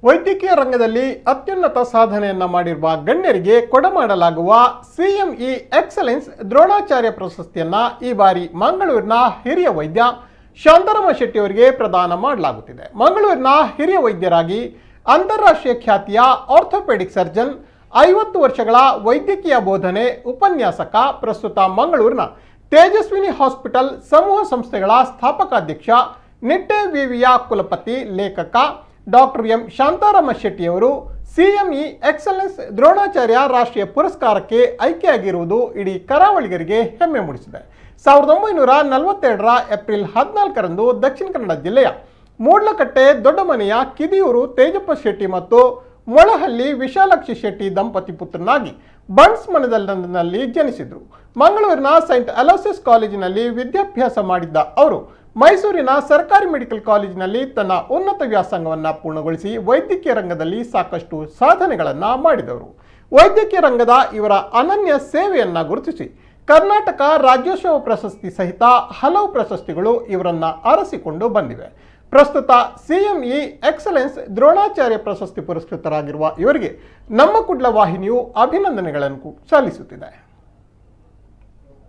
ವೈದ್ಯಕೀಯ ರಂಗದಲ್ಲಿ ಅತ್ಯುನ್ನತ ಸಾಧನೆಯನ್ನ ಮಾಡಿರುವ ಗಣ್ಯರಿಗೆ ಕೊಡಮಾಡಲಾಗುವ ಸಿಎಂಇ ಎಕ್ಸಲೆನ್ಸ್ ದ್ರೋಣಾಚಾರ್ಯ ಪ್ರಶಸ್ತಿಯನ್ನ ಈ ಬಾರಿ ಮಂಗಳೂರಿನ ಹಿರಿಯ ವೈದ್ಯ ಶಾಂತಾರಾಮ ಶೆಟ್ಟಿ ಅವರಿಗೆ ಪ್ರದಾನ ಮಾಡಲಾಗುತ್ತಿದೆ. ಮಂಗಳೂರಿನ ಹಿರಿಯ ವೈದ್ಯರಾಗಿ ಅಂತಾರಾಷ್ಟ್ರೀಯ ಖ್ಯಾತಿಯ ಆರ್ಥೋಪೆಡಿಕ್ ಸರ್ಜನ್, 50 ವರ್ಷಗಳ ವೈದ್ಯಕೀಯ ಬೋಧನೆ, ಉಪನ್ಯಾಸಕ, ಪ್ರಸ್ತುತ ಮಂಗಳೂರಿನ ತೇಜಸ್ವಿನಿ ಹಾಸ್ಪಿಟಲ್ ಸಮೂಹ ಸಂಸ್ಥೆಗಳ ಸ್ಥಾಪಕಾಧ್ಯಕ್ಷ, ನಿಟ್ಟೆ ವಿವಿಯ ಕುಲಪತಿ, ಲೇಖಕ ಡಾಕ್ಟರ್ ಎಂ ಶಾಂತಾರಾಮ ಶೆಟ್ಟಿಯವರು ಸಿಎಂಇ ಎಕ್ಸಲೆನ್ಸ್ ದ್ರೋಣಾಚಾರ್ಯ ರಾಷ್ಟ್ರೀಯ ಪುರಸ್ಕಾರಕ್ಕೆ ಆಯ್ಕೆಯಾಗಿರುವುದು ಇಡೀ ಕರಾವಳಿಗರಿಗೆ ಹೆಮ್ಮೆ ಮೂಡಿಸಿದೆ. 1942ರ ಏಪ್ರಿಲ್ 14ರಂದು ದಕ್ಷಿಣ ಕನ್ನಡ ಜಿಲ್ಲೆಯ ಮೂಡ್ಲಕಟ್ಟೆ ದೊಡ್ಡಮನೆಯ ಕಿದಿಯೂರು ತೇಜಪ್ಪ ಶೆಟ್ಟಿ ಮತ್ತು ಮೊಳಹಳ್ಳಿ ವಿಶಾಲಾಕ್ಷಿ ಶೆಟ್ಟಿ ದಂಪತಿ ಪುತ್ರನಾಗಿ ಬನ್ಸ್ ಮನೆದಲ್ಲಿ ಜನಿಸಿದರು. ಮಂಗಳೂರಿನ ಸೈಂಟ್ ಅಲೋಸಿಯಸ್ ಕಾಲೇಜಿನಲ್ಲಿ ವಿದ್ಯಾಭ್ಯಾಸ ಮಾಡಿದ್ದ ಅವರು ಮೈಸೂರಿನ ಸರ್ಕಾರಿ ಮೆಡಿಕಲ್ ಕಾಲೇಜಿನಲ್ಲಿ ತನ್ನ ಉನ್ನತ ವ್ಯಾಸಂಗವನ್ನು ಪೂರ್ಣಗೊಳಿಸಿ ವೈದ್ಯಕೀಯ ರಂಗದಲ್ಲಿ ಸಾಕಷ್ಟು ಸಾಧನೆಗಳನ್ನು ಮಾಡಿದವರು. ವೈದ್ಯಕೀಯ ರಂಗದ ಇವರ ಅನನ್ಯ ಸೇವೆಯನ್ನು ಗುರುತಿಸಿ ಕರ್ನಾಟಕ ರಾಜ್ಯೋತ್ಸವ ಪ್ರಶಸ್ತಿ ಸಹಿತ ಹಲವು ಪ್ರಶಸ್ತಿಗಳು ಇವರನ್ನ ಅರಸಿಕೊಂಡು ಬಂದಿವೆ. ಪ್ರಸ್ತುತ ಸಿಎಂಇ ಎಕ್ಸಲೆನ್ಸ್ ದ್ರೋಣಾಚಾರ್ಯ ಪ್ರಶಸ್ತಿ ಪುರಸ್ಕೃತರಾಗಿರುವ ಇವರಿಗೆ ನಮ್ಮ ಕುಡ್ಲ ವಾಹಿನಿಯು ಅಭಿನಂದನೆಗಳನ್ನು ಸಲ್ಲಿಸುತ್ತಿದೆ.